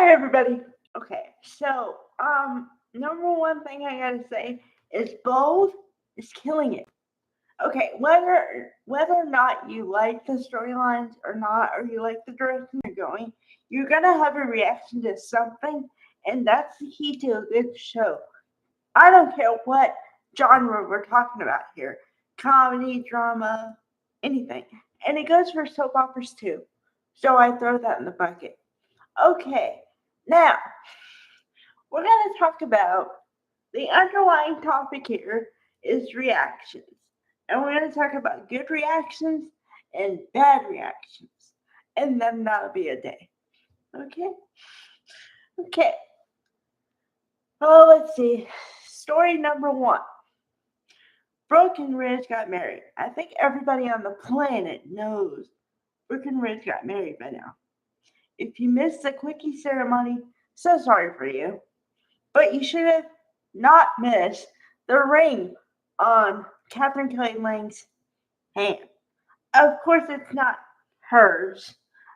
Hi everybody. Okay, so number one thing I gotta say is Bold is killing it. Okay, whether or not you like the storylines or not, or you like the direction they're going, you're gonna have a reaction to something, and that's the key to a good show. I don't care what genre we're talking about here, comedy, drama, anything, and it goes for soap operas too. So I throw that in the bucket. Okay, now we're going to talk about the underlying topic here is reactions. And we're going to talk about good reactions and bad reactions. And then that'll be a day. Okay? Okay. Oh, let's see. Story number one. Brooke and Ridge got married. I think everybody on the planet knows Brooke and Ridge got married by now. If you missed the quickie ceremony, so sorry for you. But you should have not missed the ring on Catherine Kelly Lang's hand. Of course, it's not hers.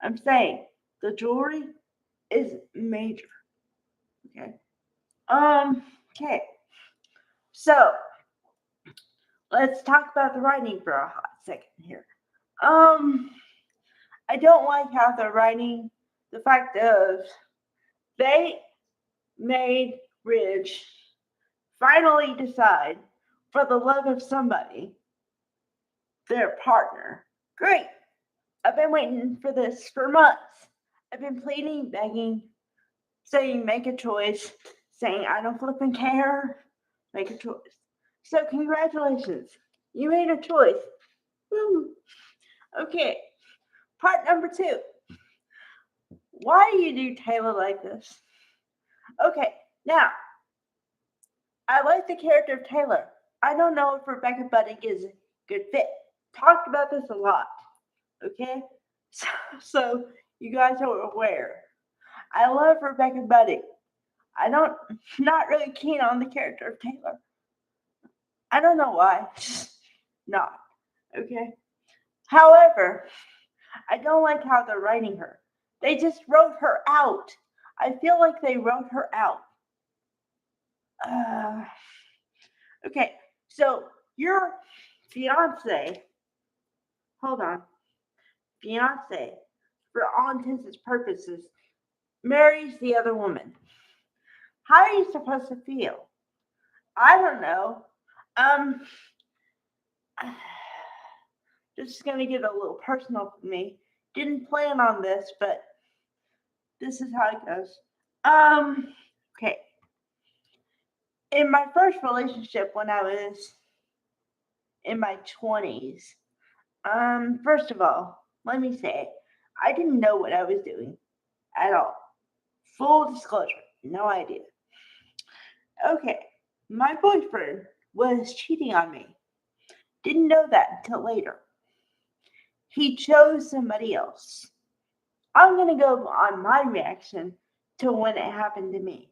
I'm saying the jewelry is major. Okay. Okay. So let's talk about the writing for a hot second here. Um. I don't like how the writing, the fact of they made Ridge finally decide for the love of somebody, their partner. Great. I've been waiting for this for months. I've been pleading, begging, saying make a choice, saying I don't flipping care, make a choice. So congratulations. You made a choice. Woo. Okay. Part number two. Why do you do Taylor like this? Okay, now I like the character of Taylor. I don't know if Rebecca Budig is a good fit. Talked about this a lot. Okay? So you guys are aware. I love Rebecca Budig. I don't not really keen on the character of Taylor. I don't know why. Just not. Okay? However, I don't like how they're writing her. They just wrote her out. I feel like they wrote her out. Uh, okay, so your fiance, hold on, fiance, for all intents and purposes, marries the other woman. How are you supposed to feel? I don't know. Um, this is gonna get a little personal for me. Didn't plan on this, but this is how it goes. Okay. In my first relationship when I was in my 20s, first of all, let me say, I didn't know what I was doing at all. Full disclosure, no idea. Okay, my boyfriend was cheating on me. Didn't know that until later. He chose somebody else. I'm gonna go on my reaction to when it happened to me.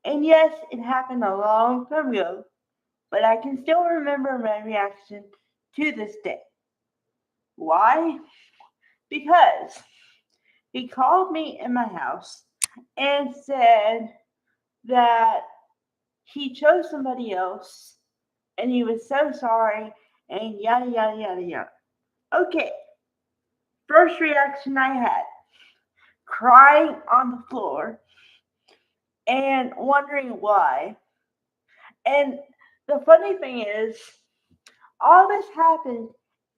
And yes, it happened a long time ago, but I can still remember my reaction to this day. Why? Because he called me in my house and said that he chose somebody else and he was so sorry and yada yada yada yada. Okay, first reaction I had crying on the floor and wondering why. And the funny thing is, all this happened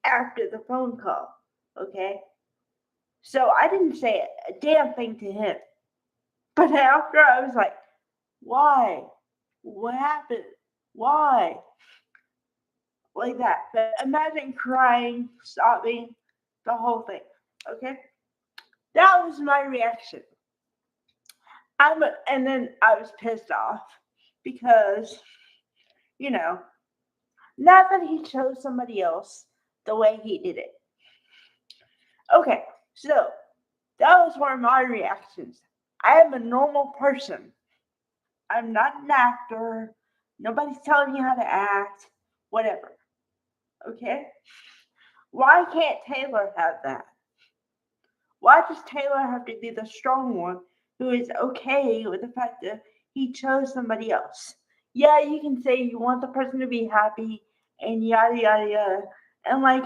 after the phone call. Okay, so I didn't say a damn thing to him. But after I was like, why? What happened? Why? Like that. But imagine crying, sobbing, the whole thing. Okay? That was my reaction. And then I was pissed off because, you know, not that he chose somebody else the way he did it. Okay, so that was one of my reactions. I am a normal person. I'm not an actor. Nobody's telling me how to act. Whatever. Okay? Why can't Taylor have that? Why does Taylor have to be the strong one who is okay with the fact that he chose somebody else. Yeah, you can say you want the person to be happy and yada yada yada. And like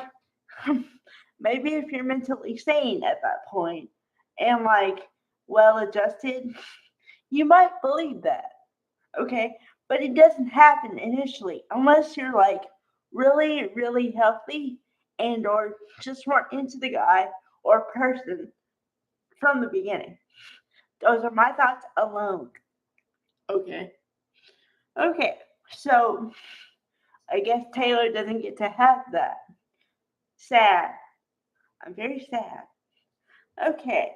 maybe if you're mentally sane at that point and like well adjusted, you might believe that. Okay? But it doesn't happen initially unless you're like really, really healthy and or just weren't into the guy or person from the beginning. Those are my thoughts alone. Okay. Okay. So I guess Taylor doesn't get to have that. Sad. I'm very sad. Okay.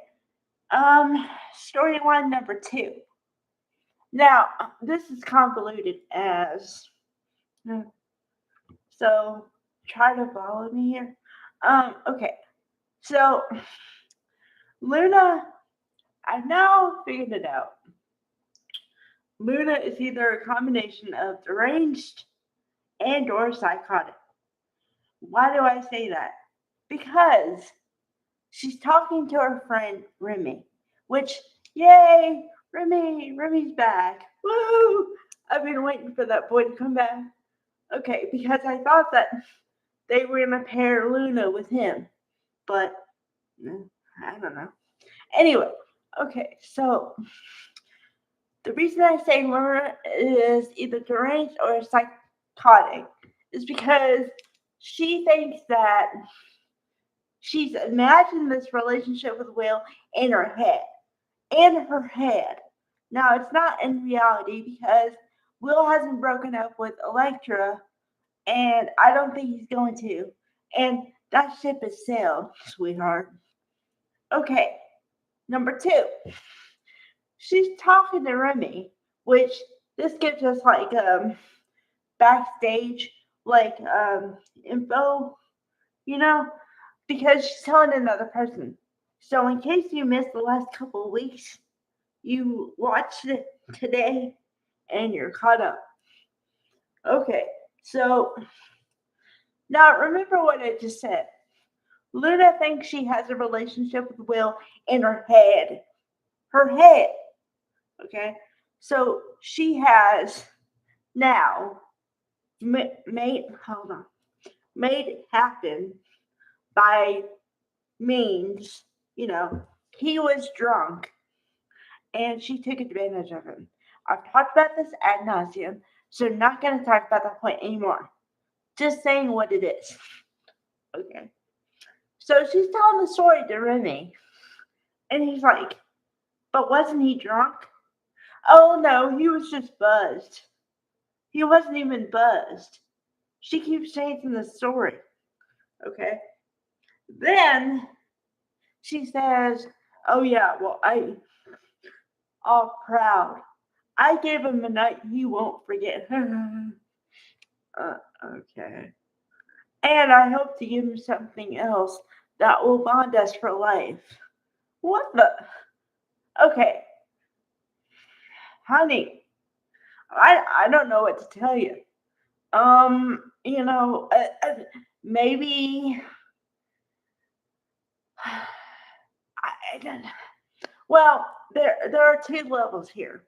Storyline number 2. Now, this is convoluted as so try to follow me here. Okay. So Luna, I've now figured it out. Luna is either a combination of deranged and or psychotic. Why do I say that? Because she's talking to her friend Remy, which yay, Remy's back. Woo! I've been waiting for that boy to come back. Okay, because I thought that they were gonna pair Luna with him, but I don't know. Anyway, okay, so the reason I say Luna is either deranged or psychotic is because she thinks that she's imagined this relationship with Will in her head. In her head. Now, it's not in reality because Will hasn't broken up with Electra, and I don't think he's going to. And that ship has sailed, sweetheart. Okay, number 2. She's talking to Remy, which this gives us like backstage like info, you know, because she's telling another person. So in case you missed the last couple of weeks, you watched it today and you're caught up. Okay, so now remember what I just said. Luna thinks she has a relationship with Will in her head. Her head. Okay, so she has now made it happen by means, he was drunk and she took advantage of him. I've talked about this ad nauseum, so I'm not going to talk about that point anymore. Just saying what it is. Okay. So she's telling the story to Remy, and he's like, but wasn't he drunk? Oh no, he was just buzzed. He wasn't even buzzed. She keeps changing the story. Okay. Then she says, oh yeah, well, all proud. I gave him a night he won't forget. Okay. And I hope to give him something else that will bond us for life. What the? Okay. Honey, I don't know what to tell you. Maybe I don't. Well, there are 2 levels here,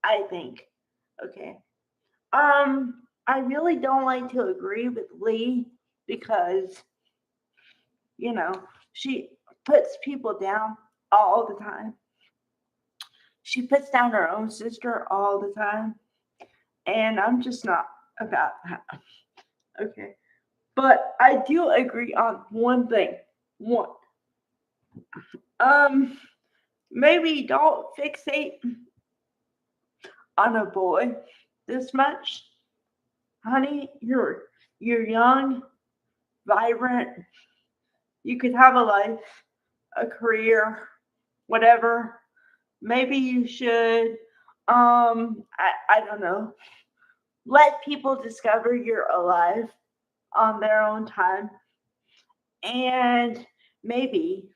I think. Okay. I really don't like to agree with Lee because, she puts people down all the time. She puts down her own sister all the time. And I'm just not about that. Okay. But I do agree on one thing. One. Maybe don't fixate on a boy this much. Honey, you're young, vibrant. You could have a life, a career, whatever. Maybe you should I don't know. Let people discover you're alive on their own time. And maybe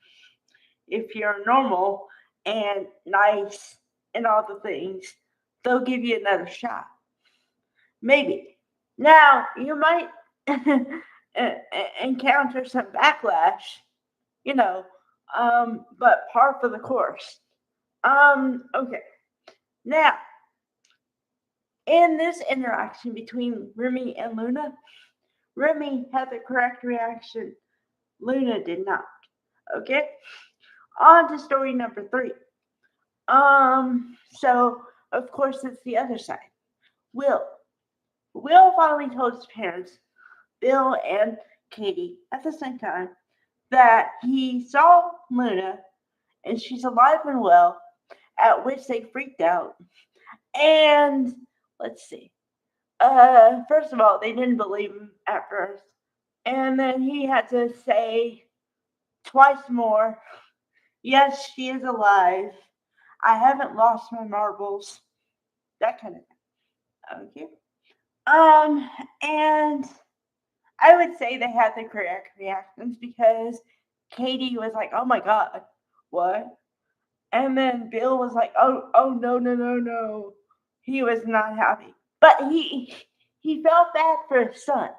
if you're normal and nice and all the things, they'll give you another shot. Maybe. Now, you might encounter some backlash, but par for the course. Okay. Now, in this interaction between Remy and Luna, Remy had the correct reaction. Luna did not. Okay. On to story number 3. So of course it's the other side. Will. Will finally told his parents, Bill and Katie, at the same time, that he saw Luna and she's alive and well, at which they freaked out. And let's see. First of all, they didn't believe him at first. And then he had to say twice more, yes, she is alive. I haven't lost my marbles. That kind of thing. Okay. And I would say they had the correct reactions because Katie was like, "Oh my god, what?" And then Bill was like, "Oh no no no no." He was not happy, but he felt bad for his son,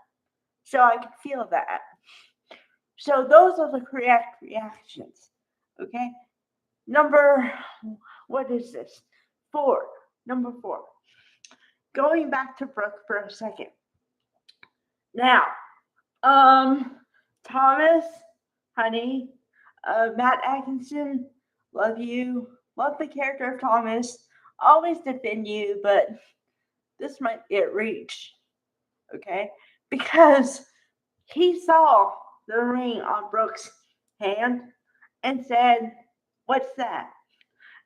so I could feel that. So those are the correct reactions. Okay, number what is this? 4. Number 4. Going back to Brooke for a second. Now, Thomas, honey, Matt Atkinson, love you. Love the character of Thomas. Always defend you, but this might get reached. Okay? Because he saw the ring on Brooke's hand and said, "What's that?"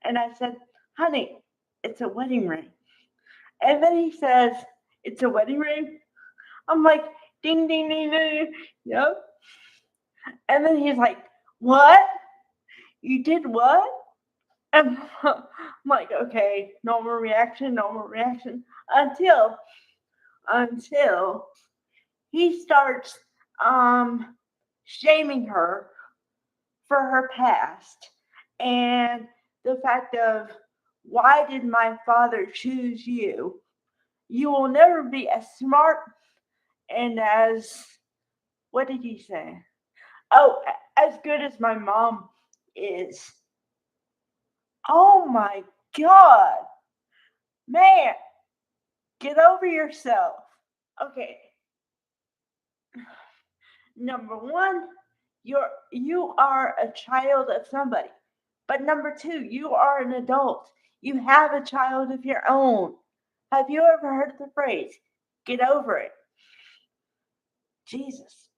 And I said, "Honey, it's a wedding ring." And then he says, "It's a wedding ring?" I'm like, ding, ding, ding, ding. Yep. And then he's like, "What? You did what?" And I'm like, okay, normal reaction, normal reaction. Until he starts shaming her for her past and the fact of, why did my father choose you? You will never be as smart and as, what did he say? Oh, as good as my mom is. Oh my God, man, get over yourself. Okay, number 1, you are a child of somebody. But number 2, you are an adult. You have a child of your own. Have you ever heard the phrase, get over it? Jesus.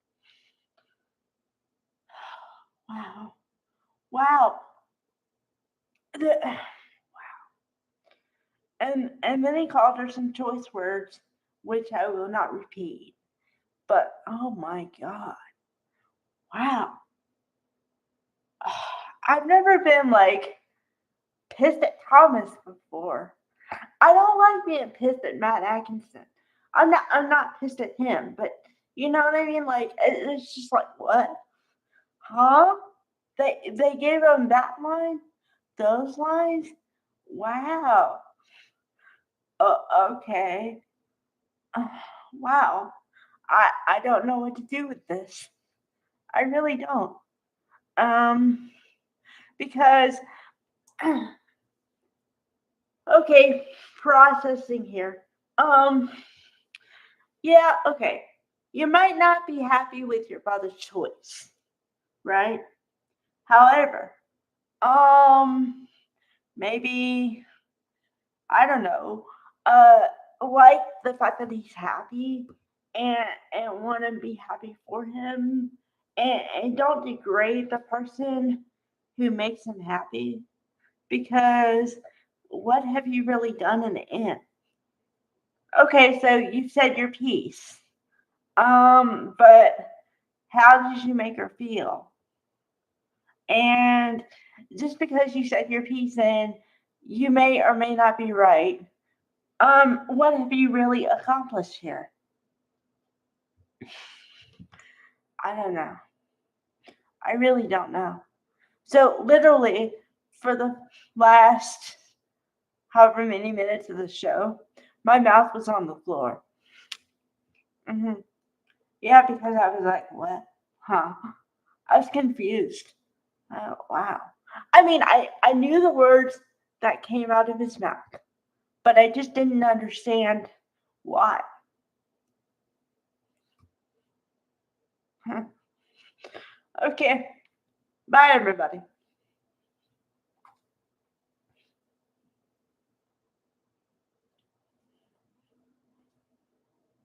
Wow. Wow. The, and then he called her some choice words, which I will not repeat. But oh my God. Wow. I've never been like pissed at Thomas before. I don't like being pissed at Matt Atkinson. I'm not pissed at him, but you know what I mean? Like it's just like, what? Huh? They gave him that line? Those lines? Wow. Okay. Uh, wow. I don't know what to do with this. I really don't. Um because okay, processing here. Um Yeah, okay. You might not be happy with your father's choice, right? However, um, maybe I don't know, uh, like the fact that he's happy and want to be happy for him, and don't degrade the person who makes him happy because what have you really done in the end? Okay, so you said your piece. But how did you make her feel? And just because you said your piece and you may or may not be right, what have you really accomplished here? I don't know. I really don't know. So literally for the last however many minutes of the show, my mouth was on the floor. hmm Yeah, because I was like, what? Huh? I was confused. Oh, wow. I mean, I knew the words that came out of his mouth. But I just didn't understand why. Okay. Bye, everybody.